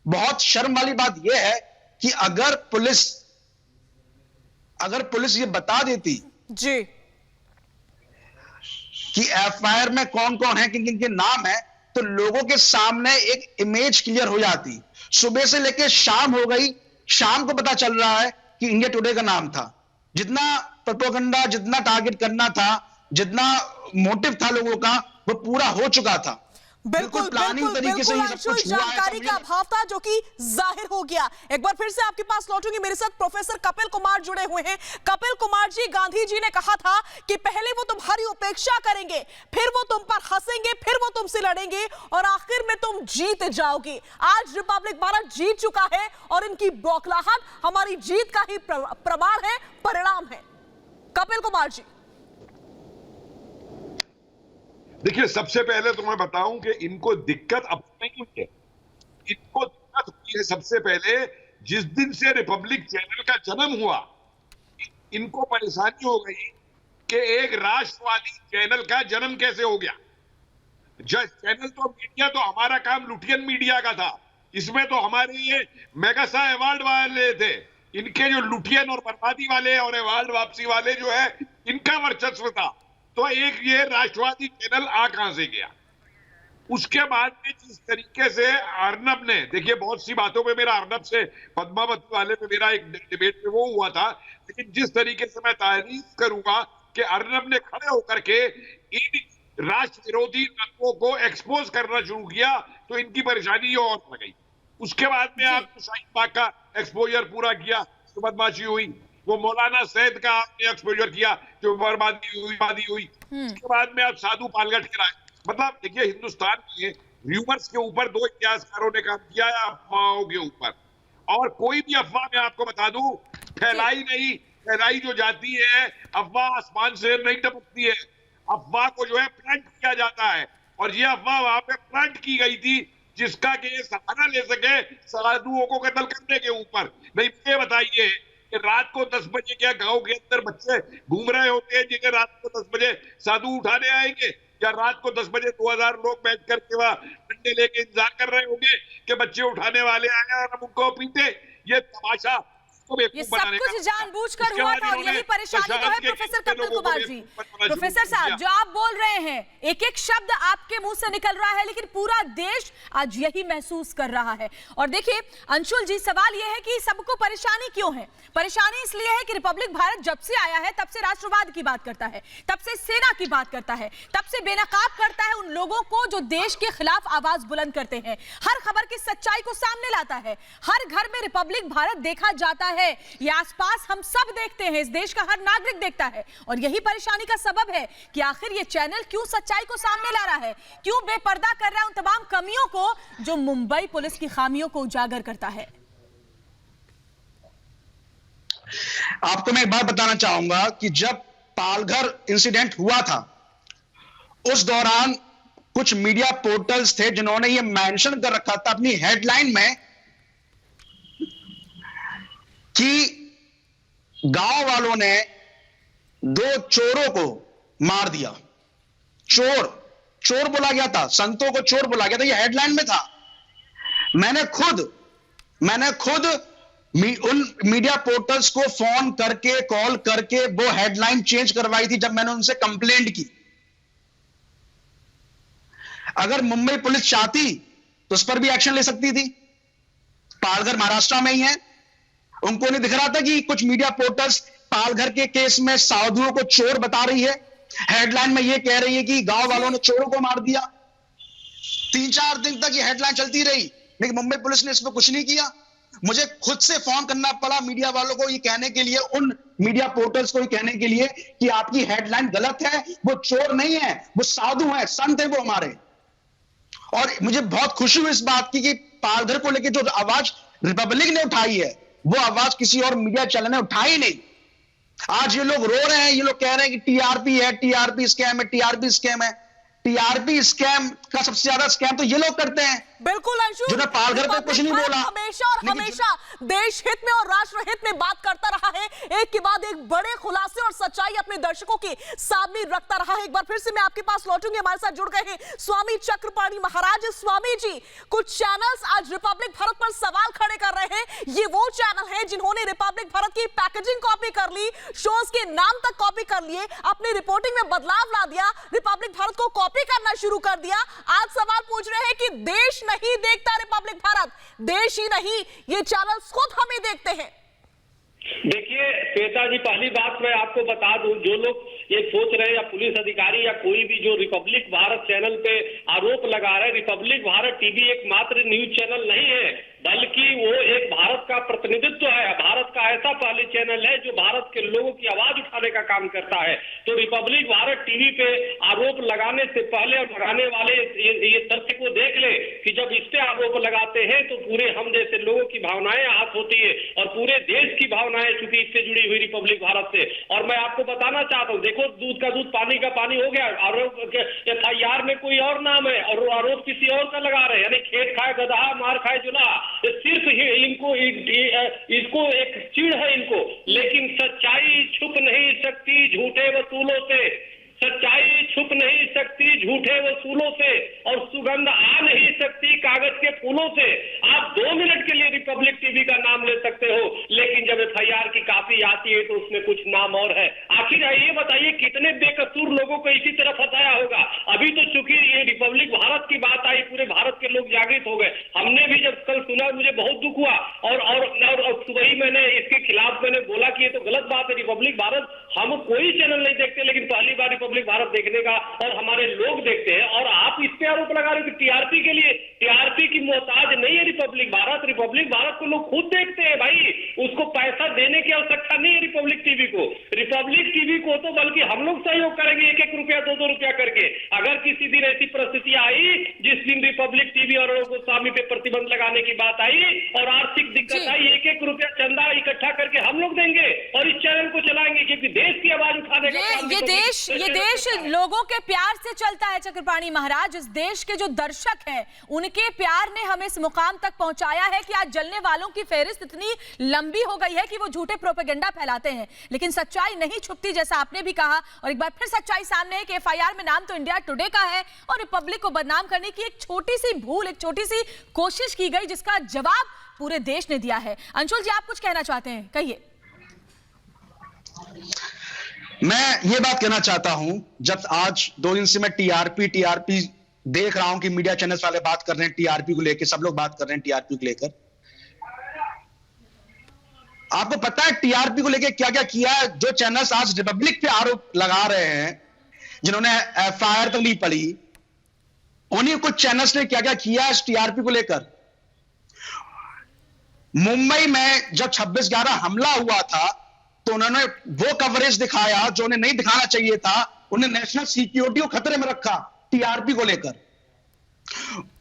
बहुत शर्म वाली बात यह है कि अगर पुलिस ये बता देती जी कि एफआईआर में कौन कौन है, किन किन के नाम है, तो लोगों के सामने एक इमेज क्लियर हो जाती। सुबह से लेकर शाम हो गई, शाम को पता चल रहा है कि इंडिया टुडे का नाम था। जितना प्रोपेगेंडा, जितना टारगेट करना था, जितना मोटिव था लोगों का, वो पूरा हो चुका था। बिल्कुल प्लानिंग तरीके से ये सब अंशुल, कुछ हुआ है। जानकारी का अभाव था जो कि जाहिर हो गया। एक बार फिर से आपके पास लौटूंगी, मेरे साथ प्रोफेसर कपिल कुमार जुड़े हुए हैं। कपिल कुमार जी, गांधी जी ने कहा था कि पहले वो तुम्हारी उपेक्षा करेंगे, फिर वो तुम पर हंसेंगे, फिर वो तुमसे लड़ेंगे और आखिर में तुम जीत जाओगे। आज रिपब्लिक भारत जीत चुका है और इनकी बौखलाहट हमारी जीत का ही प्रमाण है, परिणाम है। कपिल कुमार जी, देखिए, सबसे पहले तो मैं बताऊं कि इनको दिक्कत अब नहीं है। इनको दिक्कत हुई है सबसे पहले जिस दिन से रिपब्लिक चैनल का जन्म हुआ। इनको परेशानी हो गई कि एक राष्ट्रवादी चैनल का जन्म कैसे हो गया। चैनल तो मीडिया तो हमारा काम लुटियन मीडिया का था, इसमें तो हमारे ये मेगासा अवार्ड वाले थे। इनके जो लुटियन और बर्बादी वाले और अवार्ड वापसी वाले जो है, इनका वर्चस्व था। तो एक ये राष्ट्रवादी चैनल आ कहां से गया। उसके बाद में जिस तरीके से अर्नब ने, देखिए बहुत सी बातों पे मेरा अर्नब से, पद्मावती वाले पे मेरा एक डिबेट में वो हुआ था, लेकिन जिस तरीके से मैं तारीफ करूंगा कि अर्नब ने खड़े होकर के इन राष्ट्र विरोधी तत्वों को एक्सपोज करना शुरू किया, तो इनकी परेशानी ये और बढ़ गई। उसके बाद में आपको शाहीन बाग का एक्सपोजर पूरा किया तो बदमाशी हुई, वो मौलाना सैयद का आपने एक्सपोजर किया जो बर्बादी हुई। उसके बाद में आप साधु पालगट गिराए। मतलब देखिए, हिंदुस्तान में र्यूमर्स के ऊपर दो इतिहासकारों ने काम किया है, अफवाहों के ऊपर। और कोई भी अफवाह मैं आपको बता दूं, फैलाई जो जाती है, अफवाह आसमान से नहीं टपकती है। अफवाह को जो है प्लांट किया जाता है, और ये अफवाह वहां पे प्लांट की गई थी जिसका कि ये सहारा ले सके साधुओं को कत्ल करने के ऊपर। नहीं, ये बताइए कि रात को 10 बजे क्या गांव के अंदर बच्चे घूम रहे होते हैं जिन्हें रात को 10 बजे साधु उठाने आएंगे, या रात को 10 बजे 2000 लोग बैठ करके वहां डंडे लेके इंतजार कर रहे होंगे कि बच्चे उठाने वाले आए और हम उनको पीटे। ये तमाशा, ये सब कुछ जानबूझकर हुआ था और यही परेशानी तो है प्रोफेसर कपिल कुमार जी। प्रोफेसर साहब, जो आप बोल रहे हैं, एक एक शब्द आपके मुंह से निकल रहा है, लेकिन पूरा देश आज यही महसूस कर रहा है। और देखिए अंशुल जी, सवाल यह है कि सबको परेशानी क्यों है? परेशानी इसलिए है कि रिपब्लिक भारत जब से आया है तब से राष्ट्रवाद की बात करता है, तब से सेना की बात करता है, तब से बेनकाब करता है उन लोगों को जो देश के खिलाफ आवाज बुलंद करते हैं, हर खबर की सच्चाई को सामने लाता है। हर घर में रिपब्लिक भारत देखा जाता है, ये आसपास हम सब देखते हैं, इस देश का हर नागरिक देखता है। और यही परेशानी का सबब है कि आखिर ये चैनल क्यों सच्चाई को सामने ला रहा है, क्यों बेपर्दा कर रहा है उन तमाम कमियों को जो मुंबई पुलिस की खामियों को उजागर करता है। आपको मैं एक बात बताना चाहूंगा कि जब पालघर इंसिडेंट हुआ था, उस दौरान कुछ मीडिया पोर्टल्स थे जिन्होंने ये मेंशन कर रखा था अपनी हेडलाइन में कि गांव वालों ने 2 चोरों को मार दिया। चोर बोला गया था, संतों को चोर बोला गया था, ये हेडलाइन में था। मैंने खुद उन मीडिया पोर्टल्स को फोन करके, कॉल करके वो हेडलाइन चेंज करवाई थी जब मैंने उनसे कंप्लेंट की। अगर मुंबई पुलिस चाहती तो उस पर भी एक्शन ले सकती थी। पालघर महाराष्ट्र में ही है, उनको नहीं दिख रहा था कि कुछ मीडिया पोर्टल्स पालघर के केस में साधुओं को चोर बता रही है, हेडलाइन में ये कह रही है कि गांव वालों ने चोरों को मार दिया। 3-4 दिन तक ये हेडलाइन चलती रही, लेकिन मुंबई पुलिस ने इस पर कुछ नहीं किया। मुझे खुद से फोन करना पड़ा मीडिया वालों को ये कहने के लिए, उन मीडिया पोर्टल्स को ये कहने के लिए कि आपकी हेडलाइन गलत है, वो चोर नहीं है, वो साधु है, संत है वो हमारे। और मुझे बहुत खुशी हुई इस बात की कि पालघर को लेकर जो आवाज रिपब्लिक ने उठाई है, वो आवाज किसी और मीडिया चैनल ने उठाई नहीं। आज ये लोग रो रहे हैं, ये लोग कह रहे हैं कि टीआरपी है, टीआरपी स्कैम है, टीआरपी स्कैम है। टीआरपी स्कैम का सबसे ज्यादा स्कैम तो ये लोग करते हैं। बिल्कुल अंशुल, जो पालघर पे कुछ नहीं बोला। हमेशा और हमेशा देश हित में और राष्ट्र हित में बात करता रहा है, एक के बाद एक बड़े खुलासे और सच्चाई अपने दर्शकों के सामने रखता रहा है। एक बार फिर से मैं आपके पास लौटूंगी, हमारे साथ जुड़ गए हैं स्वामी चक्रपाणी महाराज। स्वामी जी, कुछ चैनल्स आज रिपब्लिक भारत पर सवाल खड़े कर रहे हैं। ये वो चैनल है जिन्होंने रिपब्लिक भारत की पैकेजिंग कॉपी कर ली, शोज के नाम तक कॉपी कर लिए, अपनी रिपोर्टिंग में बदलाव ला दिया, रिपब्लिक भारत को कॉपी करना शुरू कर दिया। आज सवाल पूछ रहे हैं कि देश नहीं देखता रिपब्लिक भारत, देश ही नहीं ये चैनल्स खुद हमें देखते हैं। देखिए श्वेता जी, पहली बात मैं आपको बता दूं, जो लोग ये सोच रहे हैं या पुलिस अधिकारी या कोई भी जो रिपब्लिक भारत चैनल पे आरोप लगा रहे हैं, रिपब्लिक भारत टीवी एकमात्र न्यूज चैनल नहीं है, बल्कि वो एक भारत का प्रतिनिधित्व है, भारत का ऐसा पहले चैनल है जो भारत के लोगों की आवाज उठाने का काम करता है। तो रिपब्लिक भारत टीवी पे आरोप लगाने से पहले और लगाने वाले ये तथ्य को देख ले कि जब इस पे आरोप लगाते हैं तो पूरे हम जैसे लोगों की भावनाएं आहत होती है और पूरे देश की भावनाएं चूंकि इससे जुड़ी हुई रिपब्लिक भारत से। और मैं आपको बताना चाहता हूँ, देखो दूध का दूध पानी का पानी हो गया, आरोप FIR में कोई और नाम है और आरोप किसी और का लगा रहे हैं, यानी खेत खाए गधा मार खाए जुला। सिर्फ इनको इसको एक चिढ़ है इनको, लेकिन सच्चाई छुप नहीं सकती झूठे वसूलों से, सच्चाई छुप नहीं सकती झूठे वसूलों से और सुगंध आ नहीं सकती कागज के फूलों से। आप 2 मिनट के लिए रिपब्लिक टीवी का नाम ले सकते हो, लेकिन जब FIR की कॉपी आती है तो उसमें कुछ नाम और है। आखिर ये बताइए कितने बेकसूर लोगों को इसी तरह फंसाया होगा। अभी तो चूंकि ये रिपब्लिक भारत की बात आई, पूरे भारत के लोग जागृत हो गए। हमने भी जब कल सुना मुझे बहुत दुख हुआ और सुबह ही मैंने इसके खिलाफ मैंने बोला कि ये तो गलत बात है, रिपब्लिक भारत हम कोई चैनल नहीं देखते, लेकिन पहली बार रिपब्लिक भारत देखने का और हमारे लोग देखते हैं। और आप इस पे आरोप लगा रहे हो कि टीआरपी के लिए, टीआरपी की मोहताज नहीं है रिपब्लिक भारत। रिपब्लिक भारत को लोग खुद देखते हैं भाई, उसको पैसा देने की आवश्यकता नहीं है रिपब्लिक टीवी को। रिपब्लिक टीवी को तो बल्कि हम लोग सहयोग करेंगे 1-1 रुपया 2-2 रुपया करके। अगर किसी दिन ऐसी परिस्थिति आई जिस दिन रिपब्लिक टीवी और गोस्वामी पे प्रतिबंध लगाने की बात आई और आर्थिक दिक्कत आई, 1-1 रुपया चंदा इकट्ठा करके हम लोग देंगे और इस चैनल को चलाएंगे, क्योंकि देश की आवाज उठाने का काम ये देश लोगों के प्यार से चलता है चक्रपाणी महाराज। इस देश के जो दर्शक हैं उनके प्यार ने हमें इस मुकाम तक पहुंचाया है कि आज जलने वालों की फेहरिस्त इतनी लंबी हो गई है कि वो झूठे प्रोपेगेंडा फैलाते हैं, लेकिन सच्चाई नहीं छुपती, जैसा आपने भी कहा। और एक बार फिर सच्चाई सामने है कि FIR में नाम तो इंडिया टुडे का है और रिपब्लिक को बदनाम करने की एक छोटी सी भूल, एक छोटी सी कोशिश की गई, जिसका जवाब पूरे देश ने दिया है। अंशुल जी, आप कुछ कहना चाहते हैं, कहिए। मैं ये बात कहना चाहता हूं, जब आज 2 दिन से मैं टीआरपी देख रहा हूं कि मीडिया चैनल्स वाले बात कर रहे हैं टीआरपी को लेकर, सब लोग बात कर रहे हैं टीआरपी को लेकर। आपको पता है टीआरपी को लेकर क्या क्या किया है? जो चैनल्स आज रिपब्लिक पे आरोप लगा रहे हैं, जिन्होंने FIR तो नहीं पढ़ी, उन्हीं कुछ चैनल्स ने क्या क्या किया है इस टीआरपी को लेकर। मुंबई में जब 26/11 हमला हुआ था तो उन्होंने वो कवरेज दिखाया जो उन्हें नहीं दिखाना चाहिए था। उन्हें नेशनल सिक्योरिटी को खतरे में रखा टीआरपी को लेकर।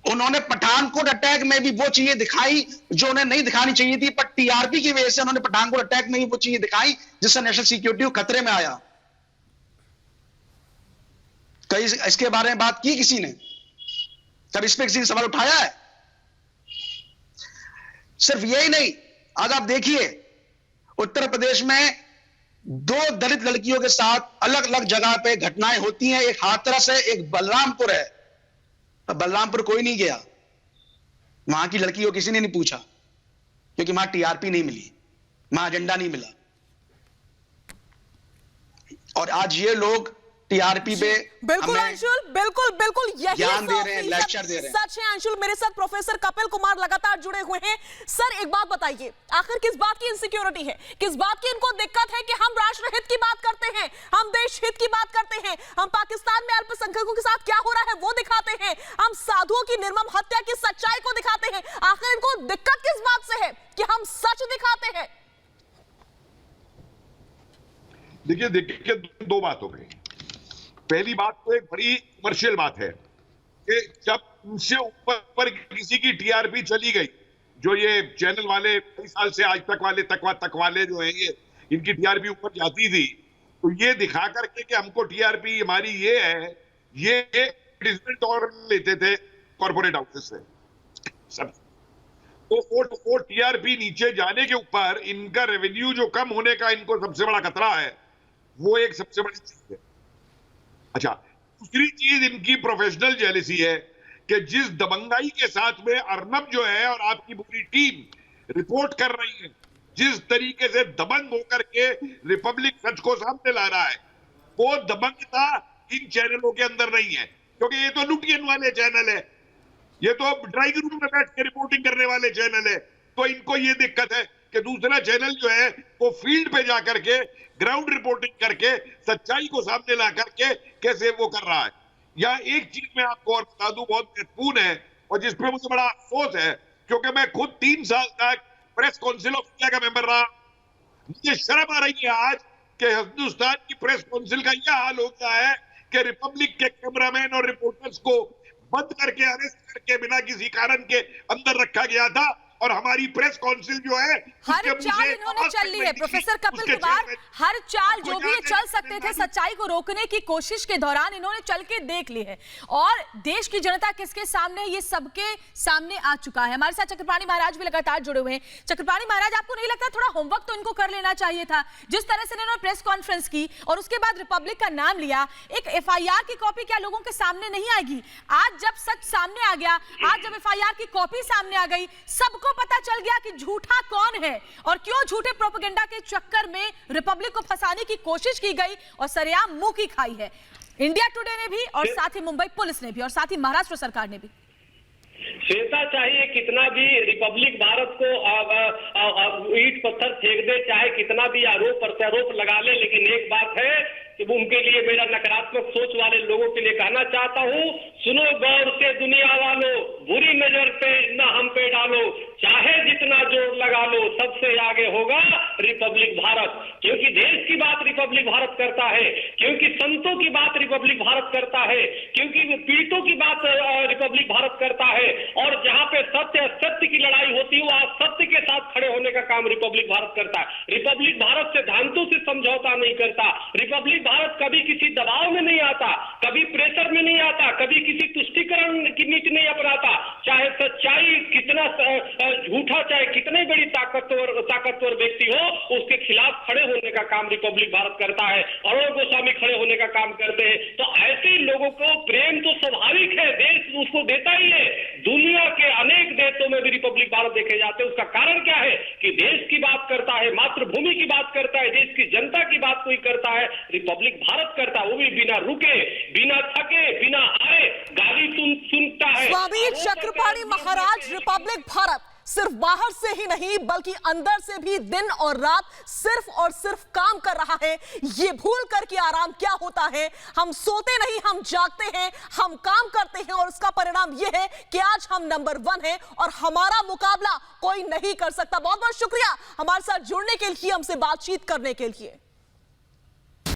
उन्होंने पठानकोट अटैक में भी वो चीजें दिखाई जो उन्हें नहीं दिखानी चाहिए थी, पर टीआरपी की वजह से उन्होंने पठानकोट अटैक में भी वो चीजें दिखाई जिससे नेशनल सिक्योरिटी को खतरे में आया। कहीं इसके बारे में बात की किसी ने? कभी इस पर किसी ने सवाल उठाया है? सिर्फ यही नहीं, आज आप देखिए उत्तर प्रदेश में 2 दलित लड़कियों के साथ अलग अलग जगह पे घटनाएं होती हैं। एक हाथरस है, एक बलरामपुर है। बलरामपुर कोई नहीं गया, वहां की लड़की को किसी ने नहीं पूछा, क्योंकि वहां टीआरपी नहीं मिली, वहां एजेंडा नहीं मिला। और आज ये लोग टीआरपी पे बिल्कुल अंशुल, बिल्कुल यही ज्ञान दे रहे हैं, लेक्चर दे रहे हैं। सच है अंशुल। मेरे साथ प्रोफेसर कपिल कुमार लगातार जुड़े हुए हैं। सर, एक बात बताइए, आखिर किस बात की इनसिक्योरिटी है, किस बात की इनको दिक्कत है कि हम राष्ट्र हित की बात करते हैं, हम देश हित की बात करते हैं, हम पाकिस्तान में अल्पसंख्यकों के साथ क्या हो रहा है वो दिखाते हैं, हम साधुओं की निर्मम हत्या की सच्चाई को दिखाते हैं। आखिर इनको दिक्कत किस बात से है कि हम सच दिखाते हैं? देखिए 2 बात हो गई। पहली बात तो एक बड़ी कमर्शियल बात है कि जब उनसे ऊपर किसी की टीआरपी चली गई, जो ये चैनल वाले कई साल से आज तक वाले जो हैं, ये इनकी टीआरपी ऊपर जाती थी, तो ये दिखा करके कि हमको टीआरपी हमारी ये है, ये एडवर्टाइजमेंट और लेते थे कॉर्पोरेट हाउसेस से। सब वो टीआरपी नीचे जाने के ऊपर इनका रेवेन्यू जो कम होने का इनको सबसे बड़ा खतरा है, वो एक सबसे बड़ी चीज है। अच्छा, दूसरी चीज इनकी प्रोफेशनल जेलसी है कि जिस दबंगाई के साथ में अर्नब जो है और आपकी पूरी टीम रिपोर्ट कर रही है, जिस तरीके से दबंग होकर के रिपब्लिक सच को सामने ला रहा है, वो दबंगता इन चैनलों के अंदर नहीं है, क्योंकि ये तो लुटियन वाले चैनल है, ये तो ड्राइंग रूम में बैठ के रिपोर्टिंग करने वाले चैनल है। तो इनको ये दिक्कत है कि दूसरा चैनल जो है वो फील्ड पे जाकर के ग्राउंड रिपोर्टिंग करके सच्चाई को सामने ला करके कैसे वो कर रहा है। या एक चीज मैं आपको और बता दूं, बहुत महत्वपूर्ण है और जिसपे मुझे बड़ा अफसोस है, क्योंकि मैं खुद 3 साल तक प्रेस काउंसिल ऑफ इंडिया का मेंबर रहा। मुझे शर्म आ रही है आज कि हिंदुस्तान की प्रेस काउंसिल का यह हाल हो गया है कि रिपब्लिक के कैमरामैन और रिपोर्टर्स को बंद करके, अरेस्ट करके बिना किसी कारण के अंदर रखा गया था, और हमारी प्रेस काउंसिल जो है हर चाल इन्होंने चल ली है। प्रोफेसर कपिल कुमार, हर चाल जो भी चल सकते थे सच्चाई को रोकने की कोशिश के दौरान इन्होंने चल के देख ली है, और देश की जनता किसके सामने, ये सबके सामने आ चुका है। हमारे साथ चक्रपाणी महाराज भी लगातार जुड़े हुए हैं। चक्रपाणी महाराज, आपको नहीं लगता थोड़ा होमवर्क तो इनको कर लेना चाहिए था? जिस तरह से इन्होंने प्रेस कॉन्फ्रेंस की और उसके बाद रिपब्लिक का नाम लिया, एक एफआईआर की कॉपी क्या लोगों के सामने नहीं आएगी? आज जब सच सामने आ गया, आज जब एफआईआर की कॉपी सामने आ गई, सबको पता चल गया कि झूठा कौन है और क्यों झूठे प्रोपेगेंडा के चक्कर में रिपब्लिक को फंसाने की कोशिश की गई और सरेआम मुंह की खाई है इंडिया टुडे ने भी, और साथ ही मुंबई पुलिस ने भी, और साथ ही महाराष्ट्र सरकार ने भी। श्वेता, चाहे कितना भी रिपब्लिक भारत को ईंट पत्थर फेंक दे, चाहे कितना भी आरोप प्रत्यारोप लगा ले, लेकिन एक बात है कि उनके लिए, मेरा नकारात्मक सोच वाले लोगों के लिए कहना चाहता हूं, सुनो गौर से दुनिया वालों, बुरी नजर पे न हम पे डालो, चाहे जितना जोर लगा लो, सबसे आगे होगा रिपब्लिक भारत। क्योंकि देश की बात रिपब्लिक भारत करता है, क्योंकि संतों की बात रिपब्लिक भारत करता है, क्योंकि पीड़ितों की बात रिपब्लिक भारत करता है, और जहां पे सत्य असत्य की लड़ाई होती है वहां सत्य के साथ खड़े होने का काम रिपब्लिक भारत करता है। रिपब्लिक भारत सिद्धांतों से समझौता नहीं करता। रिपब्लिक भारत कभी किसी दबाव में नहीं आता, कभी प्रेशर में नहीं आता, कभी किसी तुष्टीकरण की नीति नहीं अपनाता। चाहे सच्चाई कितना झूठा, चाहे कितने बड़ी ताकतवर व्यक्ति हो, उसके खिलाफ खड़े होने का काम रिपब्लिक भारत करता है। अरुण गोस्वामी खड़े होने का काम करते हैं। तो ऐसे ही लोगों को प्रेम तो स्वाभाविक है, देश उसको देता ही है। दुनिया के अनेक देशों में भी रिपब्लिक भारत देखे जाते हैं। उसका कारण क्या है कि देश की बात करता है, मातृभूमि की बात करता है, देश की जनता की बात कोई करता है, रिपब्लिक भारत करता है, वो भी बिना रुके, बिना थके, बिना हारे गाली सुनता है। स्वामी चक्रपाणी महाराज, रिपब्लिक भारत सिर्फ बाहर से ही नहीं बल्कि अंदर से भी दिन और रात सिर्फ और सिर्फ काम कर रहा है। ये भूल कर कि आराम क्या होता है। हम सोते नहीं, हम जागते हैं, हम काम करते हैं, और उसका परिणाम यह है कि आज हम नंबर 1 हैं और हमारा मुकाबला कोई नहीं कर सकता। बहुत बहुत शुक्रिया हमारे साथ जुड़ने के लिए, हमसे बातचीत करने के लिए।